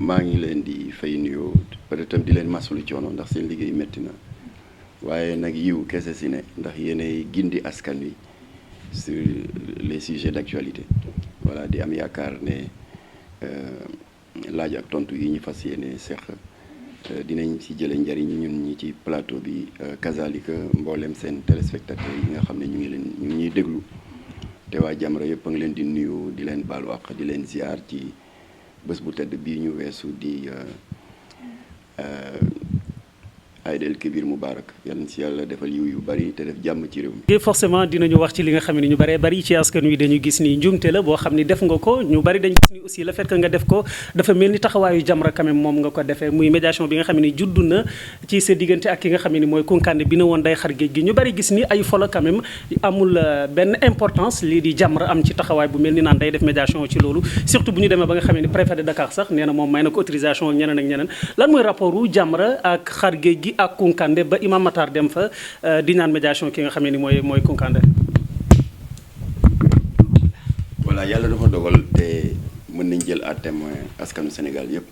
maa ngi leen di fay nuyoo peut-être tam di leen masulu coono ndax seen liggéey métti na waaye nag yiw kese si ne ndax yéenay gindi askan wi sur les sujets d'actualité voilà di am yaakaar ne laaj ak tontu yi ñu fas yéene seq dinañ ci jële njariñ ñun ñi ci plateau bi kazalika mboolem seen téléspectateurs yi nga xam ne ñu ngi ñuy déglu te waa Jamra yëpp a ngi leen di nuyu di leen baalu àq di leen ziar ci bés bu tedd bii ñu weesu di Aïd el Kébir Moubarak yal na si yàlla defal yiw yu bari te def jàmm ci réew mi. forcément dinañu wax ci li nga xam ne ñu bëree bari ci askan wi dañu gis ni njumte la boo xam ni def nga ko ñu bari dañu gis ni aussi le fait que nga def ko dafa mel ni taxawaayu Jamra quand même moom nga ko defee muy médiation bi nga xam ne juddu na ci sa diggante ak ki nga xam ne mooy Kounkandé bi na woon day xar géej gi ñu bari gis ni ay folo quand même amul benn importance lii di Jamra am ci taxawaay bu mel ni naan day def médiation ci loolu surtout bu ñu demee ba nga xam ne préfet de Dakar sax nee na moom may na ko autorisation ak ñeneen ak ñeneen lan mooy rapport wu Jamra ak xar géej gi ak Kounkandé ba Imam Matar dem fa di ñaan médiation ki nga xam ne ni mooy Kounkandé. voilà yàlla dafa dogal te mën nañ jël à témoin askanu Sénégal yëpp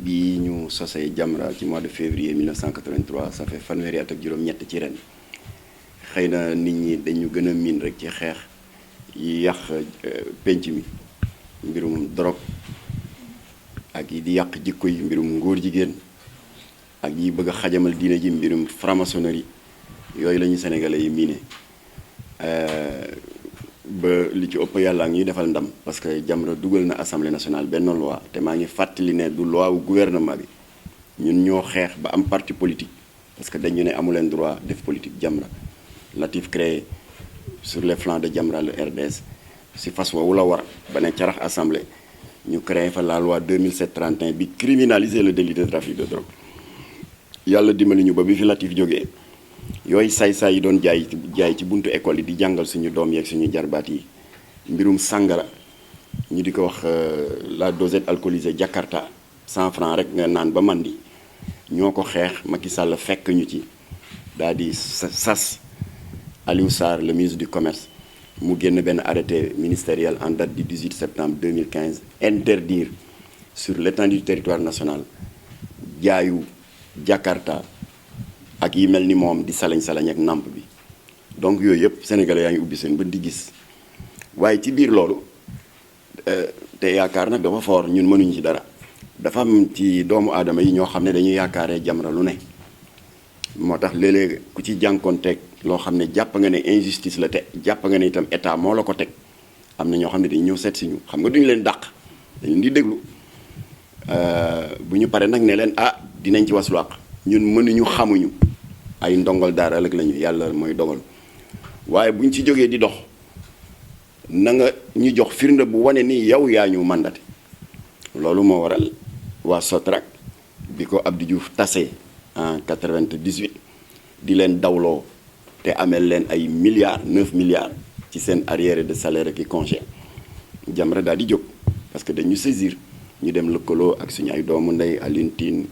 bi ñu sosee Jamra ci mois de février 1983 ça fait fanweeri at ak juróom-ñett ci ren xëy na nit ñi dañu gën a miin rek ci xeex yi yàq penc mi mbirum drogue ak yi di yàq jikko yi mbirum ngóor jigéen ak yi bëgg a xajamal diine ji mbirum franc-maçonnerie yooyu la ñu sénégalais yi miine ba li ci ëpp yàlla ñuy defal ndam parce que Jamra dugal na assemblée nationale benn loi te maa ngi fàttali ne du loi wu gouvernement bi ñun ñoo xeex ba am parti politique parce que dañu ne amuleen droit def politique Jamra Latif créé sur les flancs de Jamra le RDS si fas woowu la war ba ne carax assemblée ñu créé fa la loi 2007-31 bi criminaliser le délit de trafic de drogue yàlla dimbali ñu ba bi fi Latif jógee yooyu saay-saay yi doon jaay ci buntu école yi di jàngal suñu doom yeeg suñu jarbaat yi mbirum sàngara ñu di ko wax la dosette alcoolisée Jakarta 100 francs rek nga naan ba mandi ñoo ko xeex Macky Sall fekk ñu ci daal di sas Aliou Sarr le ministre du commerce mu génn benn arrêté ministériel en date du 18 septembre 2015 interdire sur l'étendue du territoire national jaayu Jakarta ak yi mel ni moom di salañ ak namp bi donc yooyu yëpp sénégalais yaa ngi ubbi seen bët di gis waaye ci biir loolu te yaakaar nag dafa fort ñun mënuñu ci dara dafa am ci doomu aadama yi ñoo xam ne dañuy yaakaaree Jamra lu ne moo tax léeg-léeg ku ci jànkoonteeg loo xam ne jàpp nga ne injustice la te jàpp nga ne itam état moo la ko teg am na ñoo xam ne dañu ñëw seet si ñu xam nga duñu leen dàq dañu di déglu bu ñu paree nag ne leen dinañ ci waslu àq ñun mënuñu xamuñu ay ndongol daara rek lañu yàlla mooy dogal waaye buñ ci jógee di dox na nga ñu jox firnde bu wane ni yow yaa ñu mandaté loolu moo waral waa Sotrac bi ko Abdou Diouf tasee en 98 di leen dawloo te ameel leen ay milliards 9 milliards ci seen arriéré de salaire ak i congé Jamra daal di jóg parce que dañu saisir ñu dem lëkkaloo ak suñu ay doomu ndey Alioune Tine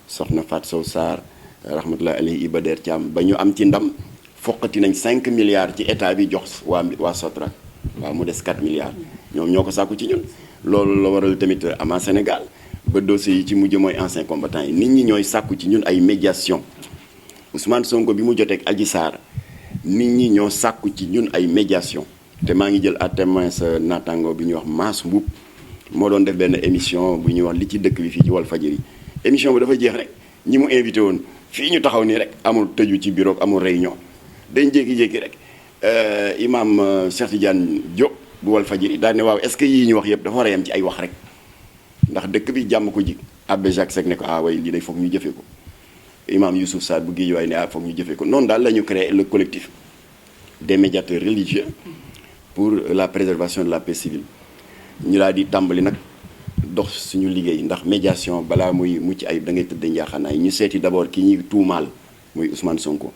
soxna Fatou Sow Sarr rahmatullahi alayhi Iba Der Thiam ba ñu am ci ndam foqati nañ 5 milliards ci état bi jox waa Sotrac waaw mu des 4 milliards ñoom ñoo ko sàkku ci ñun loolu la waral tamit ama Sénégal ba dossier yi ci mujj mooy ancien combattant yi nit ñi ñooy sàkku ci ñun ay médiation Ousmane Sonko bi mu joteeg Adji Sarr nit ñi ñoo sàkku ci ñun ay médiation te maa ngi jël à témoin sa naataango bi ñuy wax Mass Mboup moo doon def benn émission bu ñuy wax li ci dëkk bi fii ci Walfadjri émission bi dafa jeex rek ñi mu invité woon fii ñu taxaw nii rek amul tëju ci bureau amul réunion dañ jékki-jékki rek imam Cheikh Tidiane Diop bu Walfadjri daal ne waaw est-ce que yii ñu wax yëpp dafa war a yem ci ay wax rek ndax dëkk bi jàmm ko jig Abbé Jacques Seck ne ko way lii day foog ñu jëfee ko imam Youssouf Sarr bu Guédiawaye ne foog ñu jëfee ko noonu daal la ñu créé le collectif des médiateurs religieux pour la préservation de la paix civile ñu daal di tàmbali nag dox suñu liggéey ndax médiation balaa muy mucc ayib da ngay tëdd njaaxanaay ñu seeti d'abord ki ñuy tuumaal muy Ousmane Sonko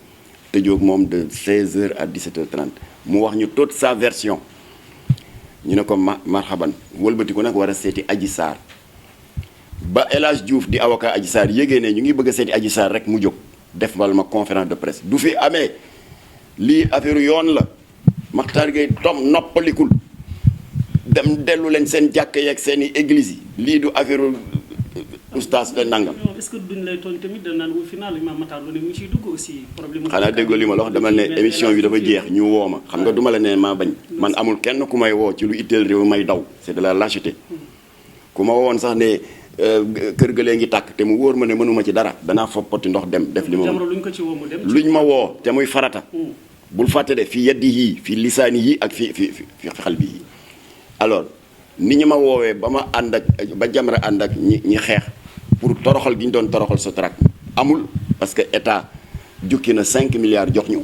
tëjoog moom de 16h à 17h30 mu wax ñu toute sa version ñu ne ko marhaban wëlbatiku nag war a seeti Adji Sarr ba El Hadj Diouf di avocat Adji Sarr yégée ne ñu ngi bëgg a seeti Adji Sarr rek mu jóg def mal ma conférence de presse du fi amee lii affaire yoon la Makhtar Gueye tom noppalikul dem dellu leen seen jàkk yeeg seen i église yi lii du affaire oustaz la nangam. est-ce que duñ lay tooñ tamit dañ naan au final Imam Matar Lo ne mu ciy dugg aussi problème. xanaa déggoo li ma la wax dama ne émission bi dafa jeex ñu woo ma xam nga duma la ne maa bañ man amul kenn ku may woo ci lu itteel réew may daw c'est de la lâcheté ku ma woon sax ne kër ga lee ngi tàkk te mu wóor ma ne mënuma ci dara danaa fopp poti ndox dem def li ma Jamra luñ ko ci woo mu dem. luñ ma woo te muy farata bul fàtte de fi yeddi yii fi lisaani yii ak fi xal bi yii alors ni ñu ma woowee ba ma ànd ak ba Jamra ànd ak ñi xeex pour toroxal gi ñu doon toroxal Sotrac amul parce que état jukki na 5 milliards jox ñu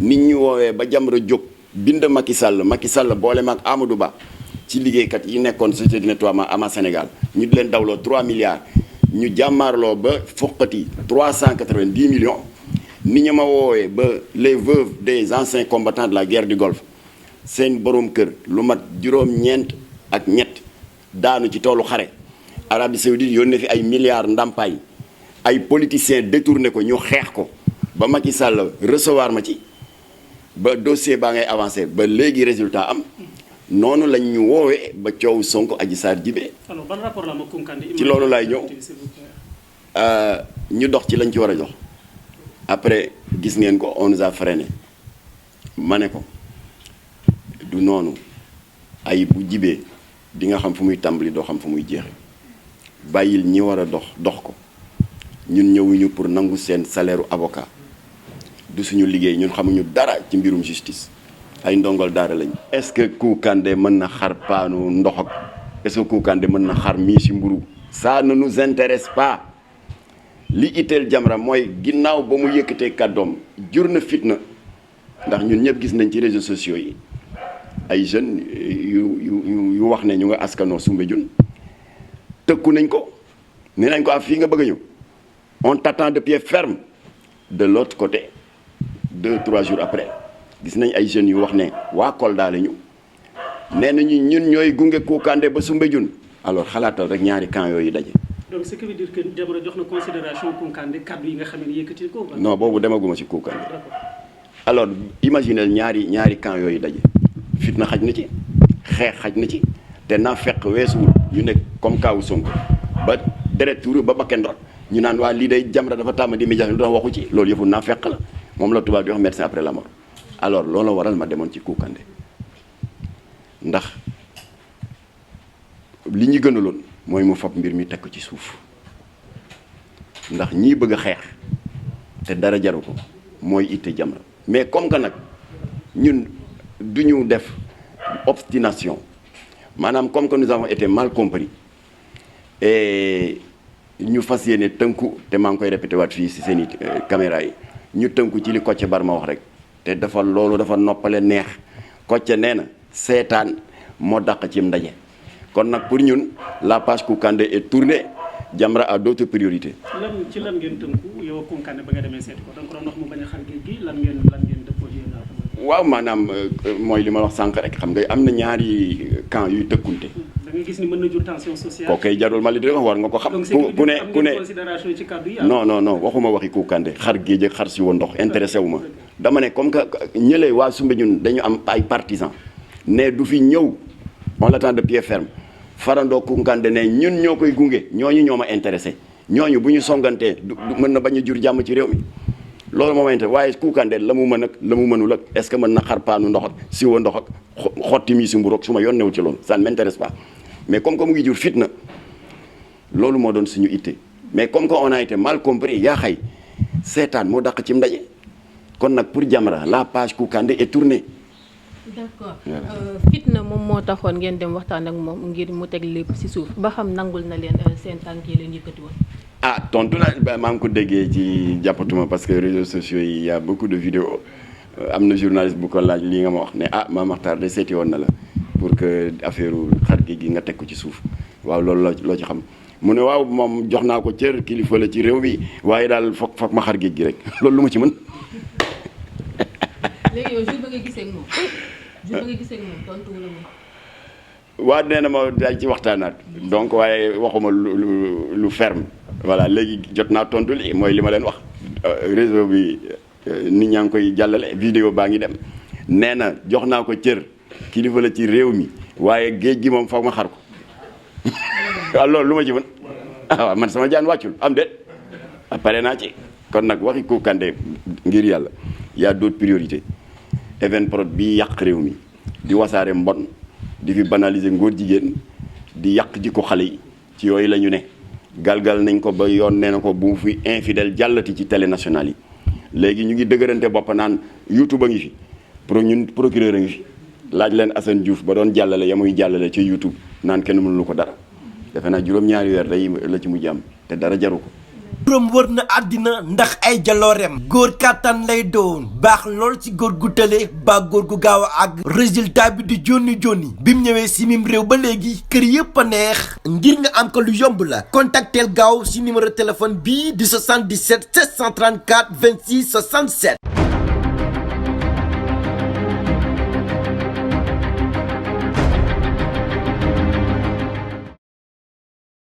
nit ñu woowee ba Jamra jóg bind Macky Sall boole ma ak Amadou Ba ci liggéeykat yi nekkoon société de nettoiement ama Sénégal ñu di leen dawloo 3 milliards ñu jàmmaarloo ba foqati 390 millions ni ñu ma woowee ba les veuves des anciens combattants de la guerre du Golfe seen borom kër lu mat juróom-ñeent ak ñett daanu ci toolu xare Arabie Saoudite yónnee fi ay milliards ndàmpaay ay politiciens détourné ko ñu xeex ko ba Macky Sall recevoir ma ci ba dossier baa ngay avancé ba léegi résultat am noonu lañ ñu woowee ba coow Sonko Adji Sarr jibee alors ban rapport la ma Kounkandé ci loolu laay ñëw ñu dox ci lañ ci war a jox après gis ngeen ko on nous a freiné ma ne ko du noonu ay bu jibee di nga xam fu muy tàmbali doo xam fu muy jeexe bàyyil ñi war a dox ko ñun ñëwuñu pour nangu seen salaire u avocat du suñu liggéey ñun xamuñu dara ci mbirum justice ay ndongol daara lañ. est-ce que Kounkandé mën na xar paanu ndox ak est-ce que Kounkandé mën na xar mii si mburu ça ne nous intéresse pas li itteel Jamra mooy ginnaaw ba mu yëkkatee kàddoom jur na fitna ndax ñun ñëpp gis nañ ci réseaux sociaux yi ay jeunes yu wax ne ñu nga askanoo Soumbédioune tëkku nañ ko nee nañ ko fii nga bëgg a ñëw on t'attend de pied ferme de l'autre côté 2-3 jours après gis nañ ay jeunes yu wax ne waa Kolda la ñu nee nañu ñun ñooy gunge Kounkandé ba Soumbédioune alors xalaatal rek ñaari camp yooyu daje. donc ce qui veut dire que Jamra jox na considération Kounkandé kaddu yi nga xam ne yëkkati ko. non boobu demaguma ci Kounkandé. alors imaginez ñaari camp yooyu daje fitna xaj na ci xeex xaj na ci te naa fekk weesuwul ñu nekk comme kaawu Sonko ba deret tuuru ba bakken rot ñu naan waa lii day Jamra dafa tàmm di médiation lu tax waxu ci loolu yëfu naa fekk la moom la tubaab di wax médecin après la mort alors loolu waral ma demoon ci Kounkandé ndax li ñu gënaloon mooy mu fab mbir mi teg ko ci suuf ndax ñii bëgg a xeex te dara jaru ko mooy itte Jamra mais comme que nag ñun du ñu def obstination maanaam comme que nous avons été mal compris et ñu fas yéene tënku te maa ngi koy répété waat fii si seen i caméra yi ñu tënku ci li Kocc Barma wax rek te loolu dafa noppale neex Kocc nee na seetaan moo dàq ci ndaje kon nag pour ñun la page Kounkandé est tournée Jamra a d'autres priorités. ci lan ngeen tënku yow Kounkandé ba nga demee seeti ko donc doon wax mu bañ a xar géej gi lan ngeen dëppoo yéen waaw maanaam mooy li ma wax sànq rek xam nga am na ñaari camp yuy tëkkunte. da nga gis ni mën na jur tension sociale. kooku kay jarul ma li di wax war nga ko xam. ku ne considération ci kàddu yi non waxuma waxi Kounkandé xar géej ak xar si woon ndox intéressé wu ma. dama ne comme que ñële waa Soumbédioune dañu am ay partisans ne du fi ñëw on l'attend de pied ferme farandoo Kounkandé ne ñun ñoo koy gunge ñooñu ñoo ma intéressé ñooñu bu ñu songantee mën na bañ a jur jàmm ci réew mi. loolu moo ma intéressé waaye Kounkandé la mu mën ak la mu mënul ak est-ce que mën na xar paanu ndox ak siwa ndox ak xotti mi si mburu ak su ma yoon newul ci loolu ça ne m'intéresse pas mais comme que mu ngi jur fitna loolu moo doon suñu itte mais comme que on a été mal compris yaa xay seetaan moo dàq ci ndaje kon nag pour Jamra la page Kounkandé est tournée. d'accord fitna moom moo taxoon ngeen dem waxtaan ak moom ngir mu teg lépp ci suuf ba xam nangul na leen seen tànk yi leen yëkkati woon. tontu na maa ngi ko déggee ci jàppatuma parce que réseaux sociaux yi y a beaucoup de vidéos am na journaliste bu ko laaj lii nga ma wax ne Mame Makhtar de seeti woon na la pour que affaire xar gi nga teg ko ci suuf waaw loolu loo ci xam mu ne waaw moom jox naa ko cër kilifa la ci réew mi waaye daal foog ma xar géej gi rek loolu lu ma ci mën. léegi yow jour ba nga gisee ak moom tontu wu la moom. waa nee na ma daal ci waxtaanaat donc waaye waxuma lu ferme. voilà léegi jot naa tontu li mooy li ma leen wax réseau bi nit ñaa ngi koy jàllale vidéo baa ngi dem nee na jox naa ko cër kilifa la ci réew mi waaye géej gi moom foog ma xar ko waaw loolu lu ma ci mën waaw man sama jaan wàccul am déet pare naa ci kon nag waxi Kounkandé ngir yàlla y a d'autres priorités Evenprod bi yàq réew mi di wasaare mbon di fi banaliser ngóor jigéen di yàq jikko xale yi ci yooyu la ñu ne galgal nañ ko ba yoon nee na ko bu mu fi infidèle jàllati ci télé nationale yi léegi ñu ngi dëgërante bopp naan YouTube a ngi fi ñun procureur a ngi fi laaj leen Assane Diouf ba doon jàllale ya muy jàllale ci YouTube naan kenn mënulu ko dara defe naa juróom-ñaari weer day la ci mujj am te dara jaru ko. turam wër na àddina ndax ay jaloorem góor kàttan lay doon baax lool ci góor gu tële ba góor gu gaaw a àgg résultat bi di jonni bi mu ñëwee si mim réew ba léegi kër yëpp a neex ngir nga am ko lu yomb la contacteel gaaw si numéro téléphone bii di 77 734 26 67